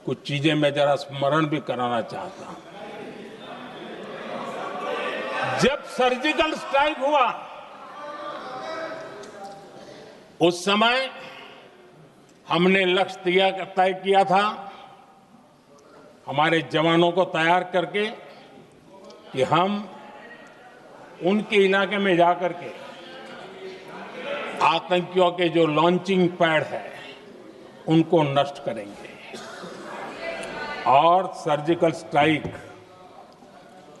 कुछ चीजें मैं जरा स्मरण भी कराना चाहता हूं। जब सर्जिकल स्ट्राइक हुआ उस समय हमने लक्ष्य तय किया था, हमारे जवानों को तैयार करके कि हम उनके इलाके में जाकर के आतंकियों के जो लॉन्चिंग पैड है उनको नष्ट करेंगे। और सर्जिकल स्ट्राइक,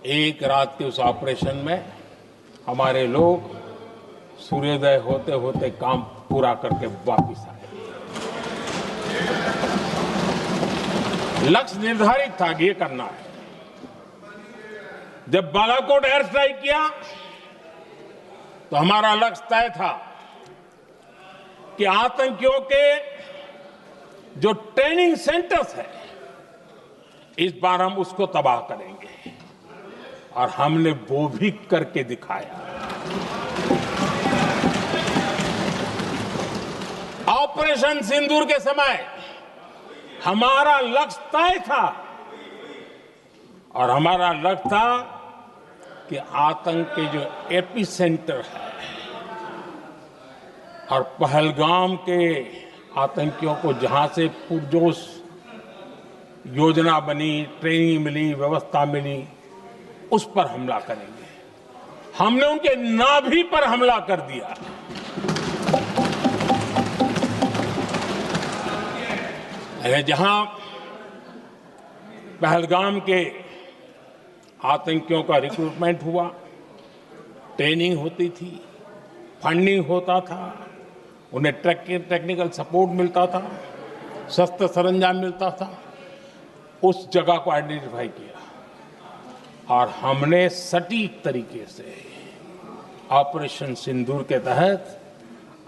एक रात के उस ऑपरेशन में हमारे लोग सूर्योदय होते होते काम पूरा करके वापस आए। लक्ष्य निर्धारित था कि ये करना है। जब बालाकोट एयर स्ट्राइक किया तो हमारा लक्ष्य तय था कि आतंकियों के जो ट्रेनिंग सेंटर्स है इस बार हम उसको तबाह करेंगे, और हमने वो भी करके दिखाया। ऑपरेशन सिंदूर के समय हमारा लक्ष्य तय था, और हमारा लक्ष्य था कि आतंक के जो एपी सेंटर है और पहलगाम के आतंकियों को जहां से पुरजोश योजना बनी, ट्रेनिंग मिली, व्यवस्था मिली, उस पर हमला करेंगे। हमने उनके नाभि पर हमला कर दिया। जहां पहलगाम के आतंकियों का रिक्रूटमेंट हुआ, ट्रेनिंग होती थी, फंडिंग होता था, उन्हें टेक्निकल सपोर्ट मिलता था, शस्त्र सरंजाम मिलता था, उस जगह को आइडेंटिफाई किया और हमने सटीक तरीके से ऑपरेशन सिंदूर के तहत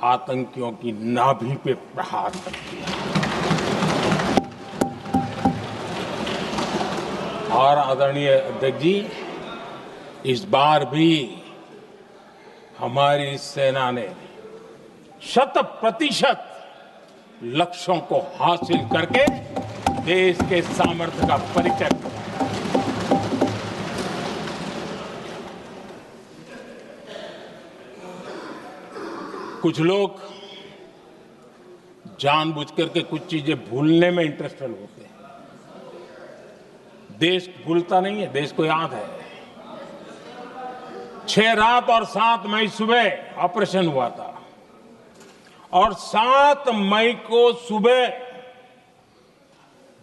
आतंकियों की नाभि पे प्रहार कर दिया। और आदरणीय अध्यक्ष जी, इस बार भी हमारी सेना ने 100% लक्ष्यों को हासिल करके देश के सामर्थ्य का परिचय दिया। कुछ लोग जानबूझ करके कुछ चीजें भूलने में इंटरेस्टेड होते हैं। देश भूलता नहीं है, देश को याद है। 6 रात और 7 मई सुबह ऑपरेशन हुआ था, और 7 मई को सुबह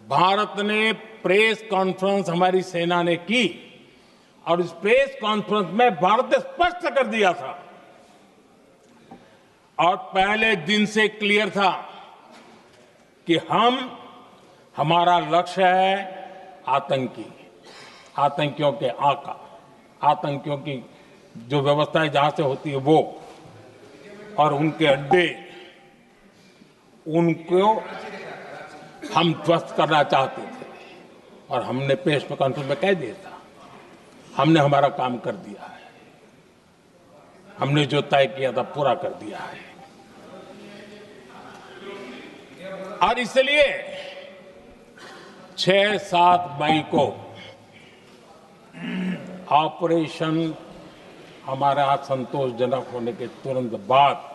भारत ने प्रेस कॉन्फ्रेंस हमारी सेना ने की, और इस प्रेस कॉन्फ्रेंस में भारत ने स्पष्ट कर दिया था, और पहले दिन से क्लियर था कि हमारा लक्ष्य है आतंकियों के आका, आतंकियों की जो व्यवस्थाएं जहां से होती है वो, और उनके अड्डे, उनको हम ध्वस्त करना चाहते थे। और हमने प्रेस कॉन्फ्रेंस में कह दिया था, हमने हमारा काम कर दिया है, हमने जो तय किया था पूरा कर दिया है। और इसलिए 6-7 मई को ऑपरेशन हमारा संतोषजनक होने के तुरंत बाद,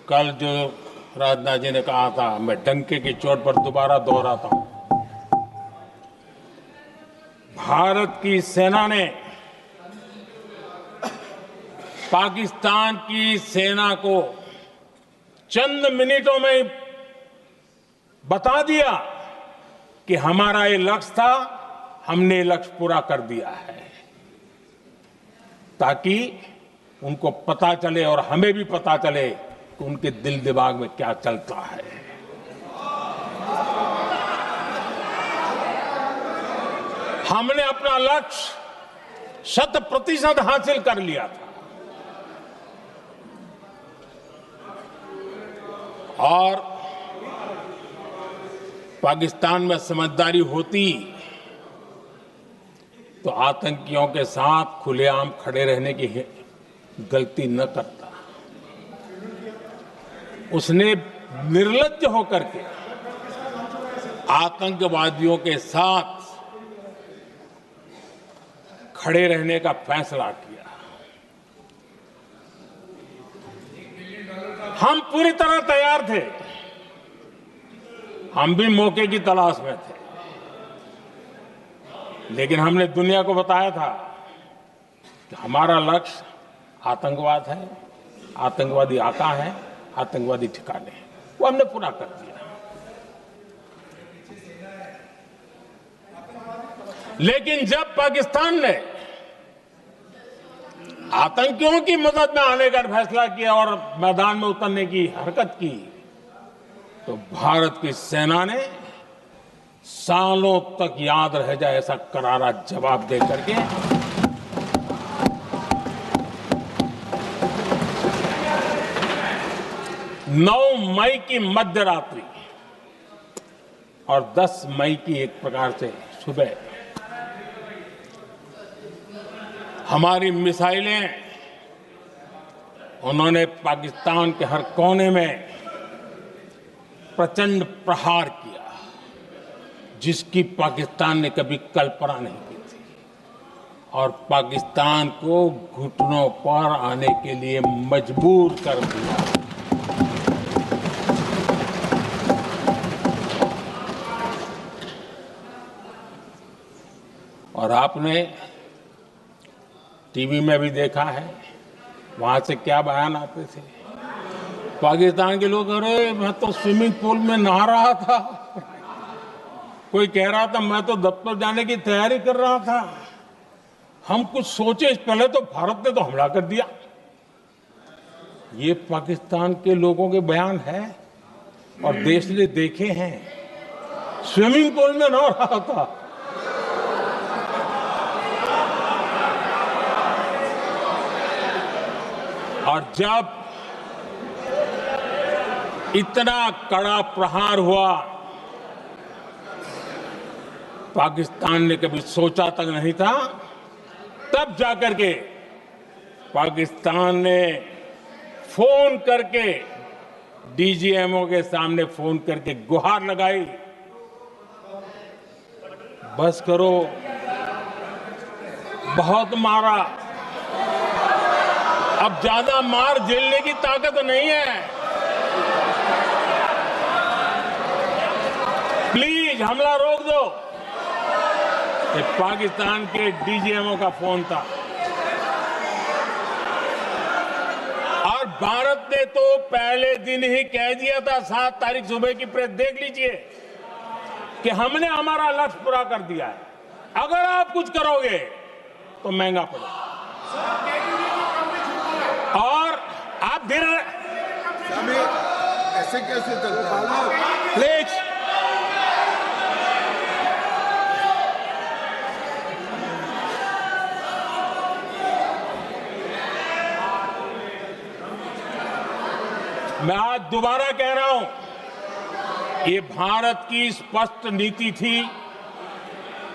कल जो राजनाथ जी ने कहा था, मैं डंके की चोट पर दोबारा दोहराता हूं, भारत की सेना ने पाकिस्तान की सेना को चंद मिनटों में बता दिया कि हमारा ये लक्ष्य था, हमने लक्ष्य पूरा कर दिया है, ताकि उनको पता चले और हमें भी पता चले कि उनके दिल दिमाग में क्या चलता है। हमने अपना लक्ष्य 100% हासिल कर लिया था, और पाकिस्तान में समझदारी होती तो आतंकियों के साथ खुलेआम खड़े रहने की गलती न करता। उसने निर्लज्ज होकर के आतंकवादियों के साथ खड़े रहने का फैसला किया। हम पूरी तरह तैयार थे, हम भी मौके की तलाश में थे, लेकिन हमने दुनिया को बताया था कि हमारा लक्ष्य आतंकवाद है, आतंकवादी आता है, आतंकवादी ठिकाने हैं। वो हमने पूरा कर दिया। लेकिन जब पाकिस्तान ने आतंकियों की मदद में आने का फैसला किया और मैदान में उतरने की हरकत की, तो भारत की सेना ने सालों तक याद रह जाए ऐसा करारा जवाब दे करके 9 मई की मध्य रात्रि और 10 मई की एक प्रकार से सुबह हमारी मिसाइलें उन्होंने पाकिस्तान के हर कोने में प्रचंड प्रहार किया, जिसकी पाकिस्तान ने कभी कल्पना नहीं की थी, और पाकिस्तान को घुटनों पर आने के लिए मजबूर कर दिया। और आपने टीवी में भी देखा है, वहां से क्या बयान आते थे। पाकिस्तान के लोग, अरे मैं तो स्विमिंग पूल में नहा रहा था, कोई कह रहा था मैं तो दफ्तर जाने की तैयारी कर रहा था, हम कुछ सोचे इस पहले तो भारत ने तो हमला कर दिया। ये पाकिस्तान के लोगों के बयान है और देश ने देखे हैं। स्विमिंग पूल में नहा रहा था। और जब इतना कड़ा प्रहार हुआ, पाकिस्तान ने कभी सोचा तक नहीं था, तब जाकर के पाकिस्तान ने फोन करके डीजीएमओ के सामने फोन करके गुहार लगाई, बस करो, बहुत मारा, अब ज्यादा मार झेलने की ताकत नहीं है, प्लीज हमला रोक दो। ये पाकिस्तान के डीजीएमओ का फोन था। और भारत ने तो पहले दिन ही कह दिया था, 7 तारीख सुबह की प्रेस देख लीजिए, कि हमने हमारा लक्ष्य पूरा कर दिया है, अगर आप कुछ करोगे तो महंगा पड़ेगा। और आप धीरे ऐसे कैसे चलता है? प्लीज मैं आज दोबारा कह रहा हूं, ये भारत की स्पष्ट नीति थी,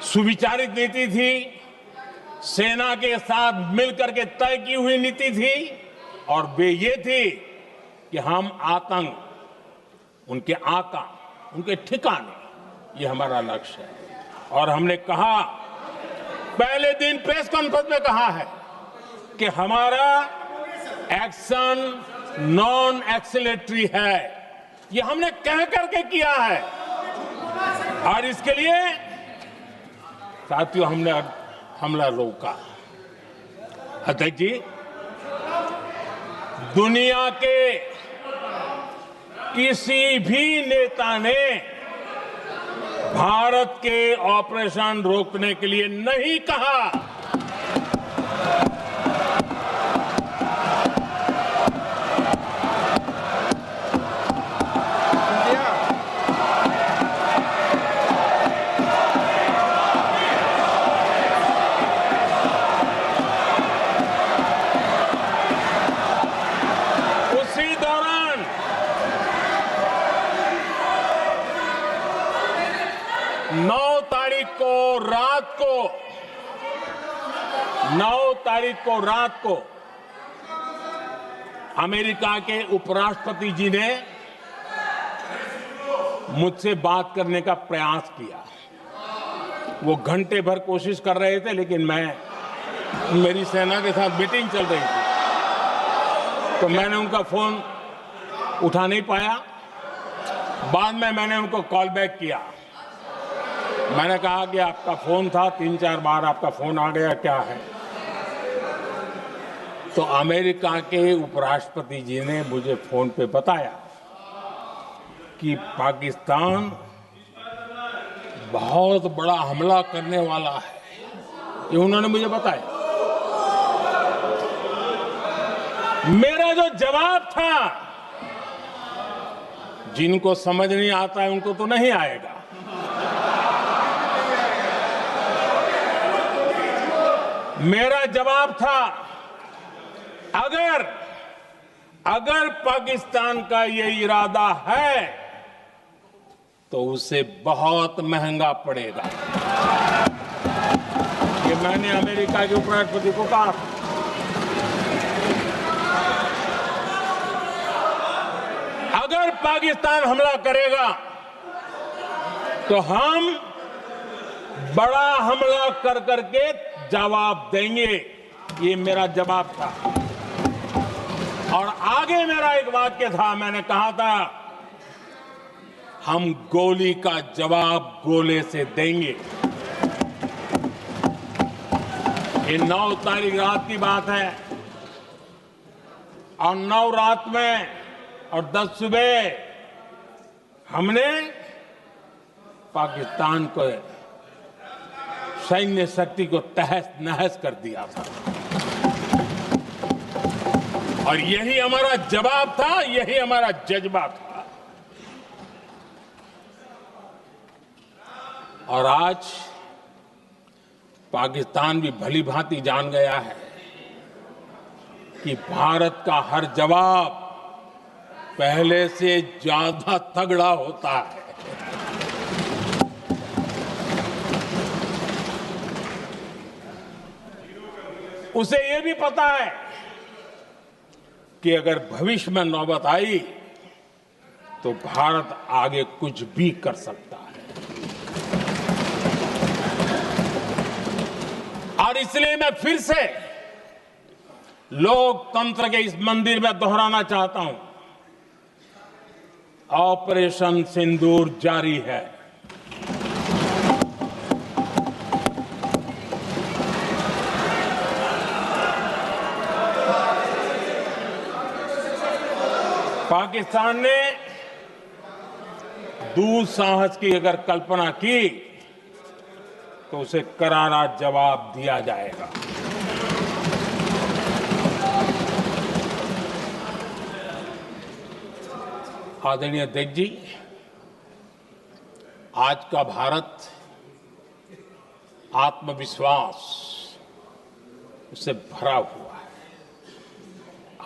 सुविचारित नीति थी, सेना के साथ मिलकर के तय की हुई नीति थी, और वे ये थी कि हम आतंक, उनके आका, उनके ठिकाने, ये हमारा लक्ष्य है। और हमने कहा, पहले दिन प्रेस कॉन्फ्रेंस में कहा है कि हमारा एक्शन नॉन एक्सीलेटरी है, ये हमने कह करके किया है। और इसके लिए साथियों हमने हमला रोका। अध्यक्ष जी, दुनिया के किसी भी नेता ने भारत के ऑपरेशन रोकने के लिए नहीं कहा। उसी दौरान 9 तारीख को रात को अमेरिका के उपराष्ट्रपति जी ने मुझसे बात करने का प्रयास किया। वो घंटे भर कोशिश कर रहे थे, लेकिन मेरी सेना के साथ मीटिंग चल रही थी, तो मैंने उनका फोन उठा नहीं पाया। बाद में मैंने उनको कॉल बैक किया। मैंने कहा कि आपका फोन था, 3-4 बार आपका फोन आ गया, क्या है? तो अमेरिका के उपराष्ट्रपति जी ने मुझे फोन पे बताया कि पाकिस्तान बहुत बड़ा हमला करने वाला है। ये उन्होंने मुझे बताया। मेरा जो जवाब था, जिनको समझ नहीं आता है उनको तो नहीं आएगा, मेरा जवाब था, अगर पाकिस्तान का ये इरादा है तो उसे बहुत महंगा पड़ेगा। ये मैंने अमेरिका के उपराष्ट्रपति को कहा। अगर पाकिस्तान हमला करेगा तो हम बड़ा हमला कर करके जवाब देंगे। ये मेरा जवाब था। और आगे मेरा एक वाक्य था, मैंने कहा था, हम गोली का जवाब गोले से देंगे। ये 9 तारीख रात की बात है, और 9 रात में और 10 सुबह हमने पाकिस्तान को सैन्य शक्ति को तहस नहस कर दिया था। और यही हमारा जवाब था, यही हमारा जज्बा था। और आज पाकिस्तान भी भली भांति जान गया है कि भारत का हर जवाब पहले से ज्यादा तगड़ा होता है। उसे यह भी पता है कि अगर भविष्य में नौबत आई तो भारत आगे कुछ भी कर सकता है। और इसलिए मैं फिर से लोकतंत्र के इस मंदिर में दोहराना चाहता हूं, ऑपरेशन सिंदूर जारी है। पाकिस्तान ने दुस्साहस की अगर कल्पना की तो उसे करारा जवाब दिया जाएगा। आदरणीय अध्यक्ष जी, आज का भारत आत्मविश्वास से भरा हुआ है।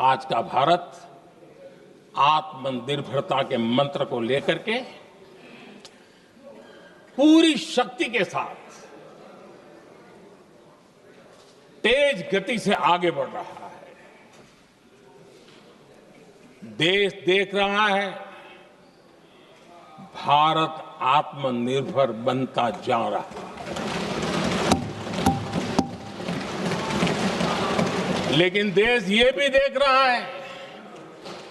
आज का भारत आत्मनिर्भरता के मंत्र को लेकर के पूरी शक्ति के साथ तेज गति से आगे बढ़ रहा है। देश देख रहा है भारत आत्मनिर्भर बनता जा रहा है। लेकिन देश ये भी देख रहा है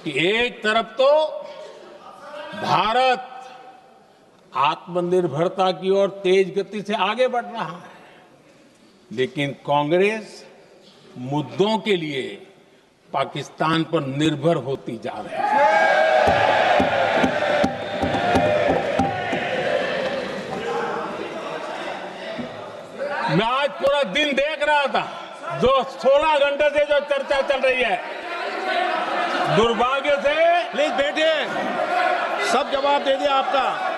कि एक तरफ तो भारत आत्मनिर्भरता की ओर तेज गति से आगे बढ़ रहा है, लेकिन कांग्रेस मुद्दों के लिए पाकिस्तान पर निर्भर होती जा रही है। मैं आज पूरा दिन देख रहा था, जो 16 घंटे से जो चर्चा चल रही है, दुर्भाग्य से। प्लीज बैठिए, सब जवाब दे दिया आपका।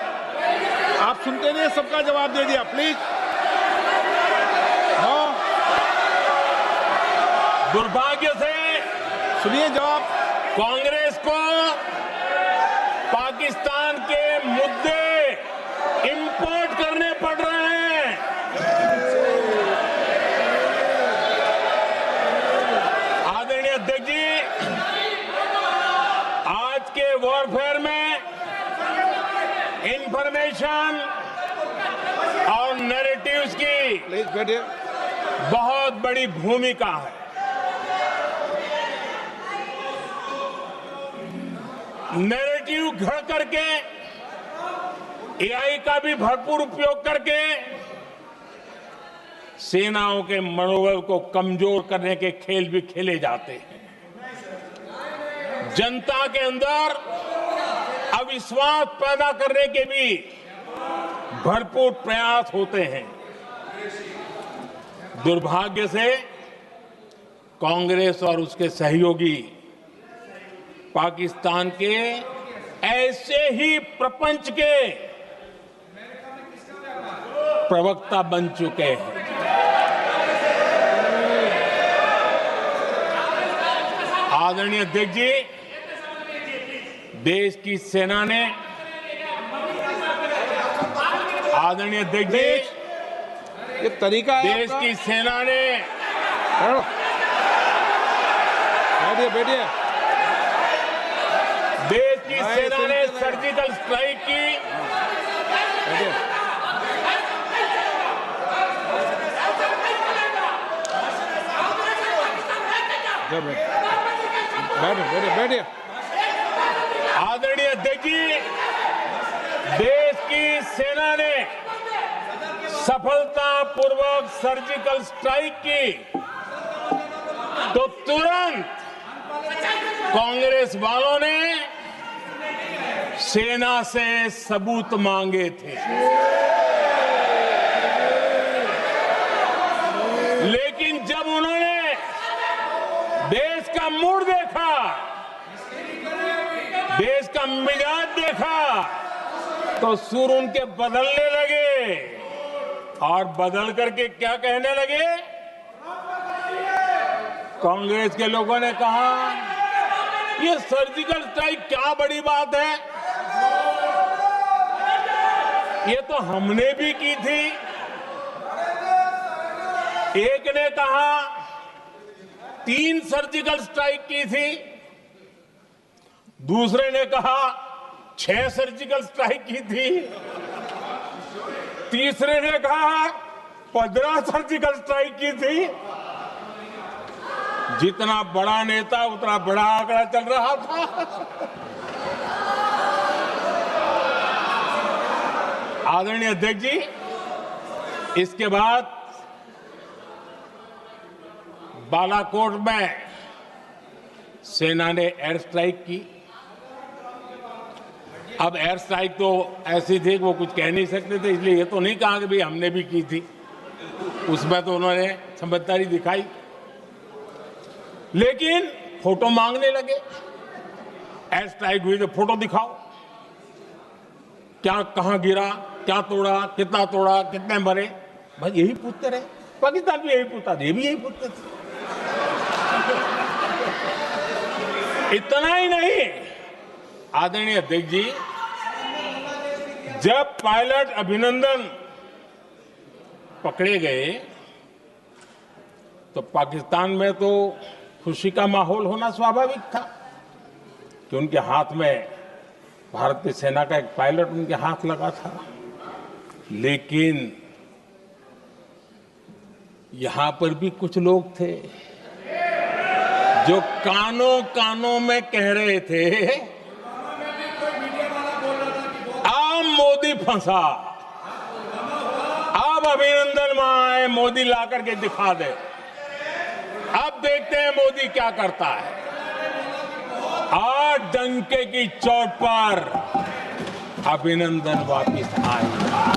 आप सुनते नहीं, सबका जवाब दे दिया। प्लीज दुर्भाग्य से सुनिए जवाब। कांग्रेस को पाकिस्तान के मुद्दे इंपोर्ट करने पड़ रहे हैं। आदरणीय अध्यक्ष जी, आज के वॉरफेयर में इंफॉर्मेशन और नैरेटिव्स की प्लीज बैठिए। बहुत बड़ी भूमिका है। नैरेटिव घर करके एआई का भी भरपूर उपयोग करके सेनाओं के मनोबल को कमजोर करने के खेल भी खेले जाते हैं। जनता के अंदर अविश्वास पैदा करने के भी भरपूर प्रयास होते हैं। दुर्भाग्य से कांग्रेस और उसके सहयोगी पाकिस्तान के ऐसे ही प्रपंच के प्रवक्ता बन चुके हैं। आदरणीय अध्यक्ष जी, देश की सेना ने आदरणीय अध्यक्ष जी, ये तरीका है देश आपका? की सेना ने बैठिए बैठिए। देश की सेना ने सर्जिकल स्ट्राइक की। बैठिए। बैठिए बैठिए। आदरणीय अध्यक्ष जी, देश की सेना ने सफलतापूर्वक सर्जिकल स्ट्राइक की तो तुरंत कांग्रेस वालों ने सेना से सबूत मांगे थे। लेकिन जब उन्होंने देश का मूड देखा, देश का मिजाज देखा, तो सुर उनके बदलने लगे और बदल करके क्या कहने लगे? कांग्रेस के लोगों ने कहा, ये सर्जिकल स्ट्राइक क्या बड़ी बात है, ये तो हमने भी की थी। एक ने कहा 3 सर्जिकल स्ट्राइक की थी, दूसरे ने कहा 6 सर्जिकल स्ट्राइक की थी, तीसरे ने कहा 15 सर्जिकल स्ट्राइक की थी। जितना बड़ा नेता उतना बड़ा आंकड़ा चल रहा था। आदरणीय अध्यक्ष जी, इसके बाद बालाकोट में सेना ने एयर स्ट्राइक की। अब एयर स्ट्राइक तो ऐसी थी कि वो कुछ कह नहीं सकते थे, इसलिए ये तो नहीं कहा कि भाई हमने भी की थी। उसमें तो उन्होंने समझदारी दिखाई, लेकिन फोटो मांगने लगे। एयर स्ट्राइक हुई तो फोटो दिखाओ, क्या कहां गिरा, क्या तोड़ा, कितने मरे, बस यही पूछते रहे। पाकिस्तान भी यही पूछता था, ये भी यही पूछते थे। इतना ही नहीं, आदरणीय अध्यक्ष जी, जब पायलट अभिनंदन पकड़े गए तो पाकिस्तान में तो खुशी का माहौल होना स्वाभाविक था कि उनके हाथ में भारतीय सेना का एक पायलट उनके हाथ लगा था। लेकिन यहां पर भी कुछ लोग थे जो कानों कानों में कह रहे थे, अब मोदी फंसा, अब अभिनंदन वहां आए, मोदी ला करके दिखा दे, अब देखते हैं मोदी क्या करता है। आज डंके की चोट पर अभिनंदन वापिस आए।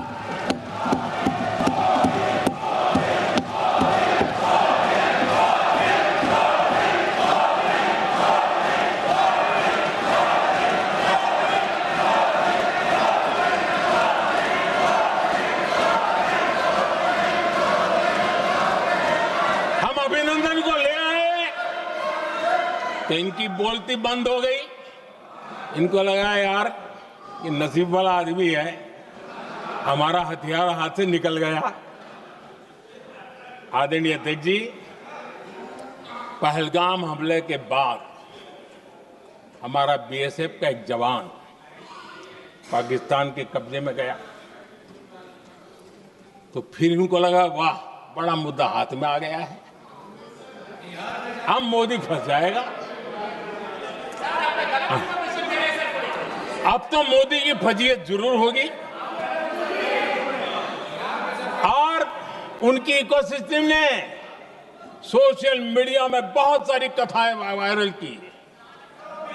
अभिनंदन को ले आए तो इनकी बोलती बंद हो गई। इनको लगा यार ये नसीब वाला आदमी है, हमारा हथियार हाथ से निकल गया। आदरणीय अध्यक्ष जी, पहलगाम हमले के बाद हमारा बीएसएफ का एक जवान पाकिस्तान के कब्जे में गया तो फिर इनको लगा वाह बड़ा मुद्दा हाथ में आ गया है, अब मोदी फंस जाएगा। अब तो मोदी की फजीयत जरूर होगी और उनकी इकोसिस्टम ने सोशल मीडिया में बहुत सारी कथाएं वायरल की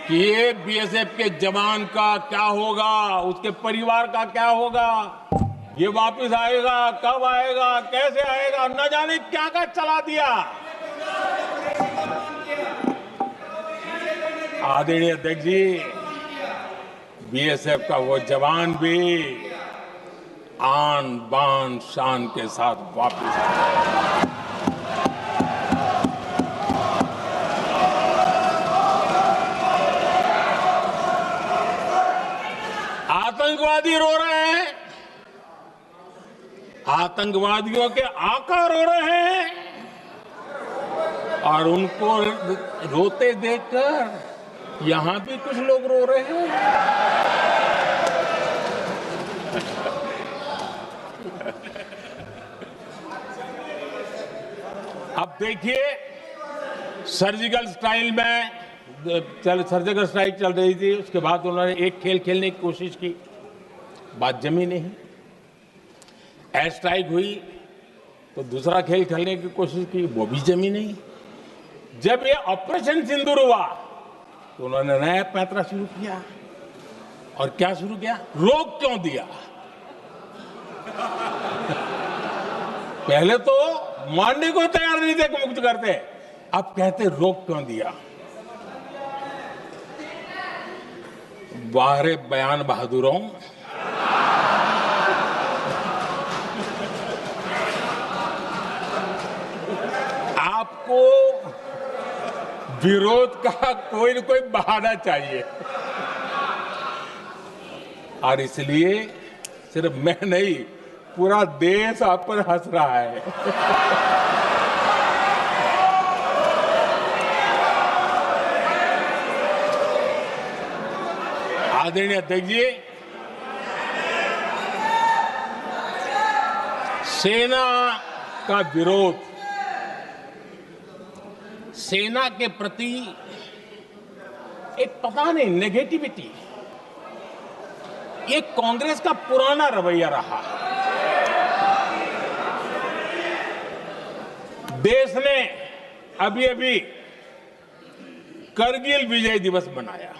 कि ये बीएसएफ के जवान का क्या होगा, उसके परिवार का क्या होगा, ये वापस आएगा, कब आएगा, कैसे आएगा, न जाने क्या क्या चला दिया। आदरणीय अध्यक्ष जी, बीएसएफ का वो जवान भी आन बान शान के साथ वापस आया। आतंकवादी रो रहे हैं, आतंकवादियों के आका रो रहे हैं और उनको रोते देखकर यहां भी कुछ लोग रो रहे हैं। अब देखिए सर्जिकल स्ट्राइक चल रही थी, उसके बाद उन्होंने एक खेल खेलने की कोशिश की, बात जमी नहीं। एयर स्ट्राइक हुई तो दूसरा खेल खेलने की कोशिश की, वो भी जमी नहीं। जब ये ऑपरेशन सिंदूर हुआ तो उन्होंने नया पैंतरा शुरू किया और क्या शुरू किया, रोक क्यों दिया। पहले तो मानने को तैयार नहीं थे कि मुक्त करते, अब कहते रोक क्यों दिया। बाहरे बयान बहादुरों, आपको विरोध का कोई न कोई बहाना चाहिए और इसलिए सिर्फ मैं नहीं, पूरा देश आप पर हंस रहा है। आदरणीय अध्यक्ष जी, सेना का विरोध, सेना के प्रति एक पता नहीं नेगेटिविटी, ये कांग्रेस का पुराना रवैया रहा। देश ने अभी अभी करगिल विजय दिवस मनाया,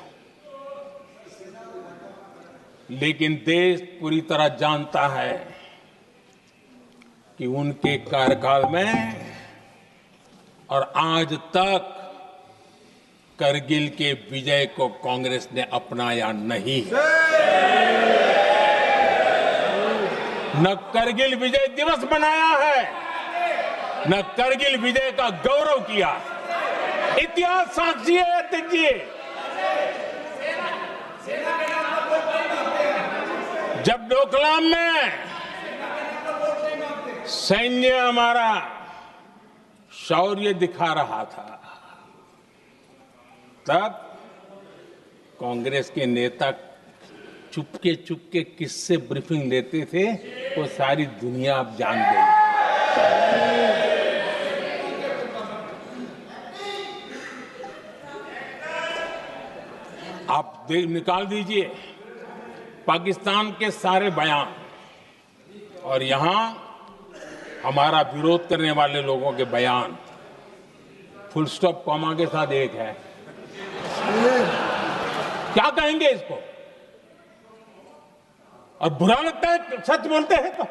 लेकिन देश पूरी तरह जानता है कि उनके कार्यकाल में और आज तक करगिल के विजय को कांग्रेस ने अपनाया नहीं। न करगिल विजय दिवस मनाया है, न करगिल विजय का गौरव किया। इतिहास साक्षी है अध्यक्ष जी। जब डोकलाम में सैन्य हमारा शौर्य दिखा रहा था, तब कांग्रेस के नेता चुपके चुपके किससे ब्रीफिंग लेते थे वो सारी दुनिया अब जान गई। आप निकाल दीजिए पाकिस्तान के सारे बयान और यहां हमारा विरोध करने वाले लोगों के बयान, फुल स्टॉप कॉमा के साथ एक है। क्या कहेंगे इसको? और बुरा लगता है सच बोलते हैं तो।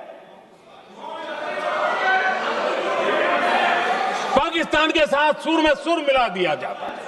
पाकिस्तान के साथ सुर में सुर मिला दिया जाता है।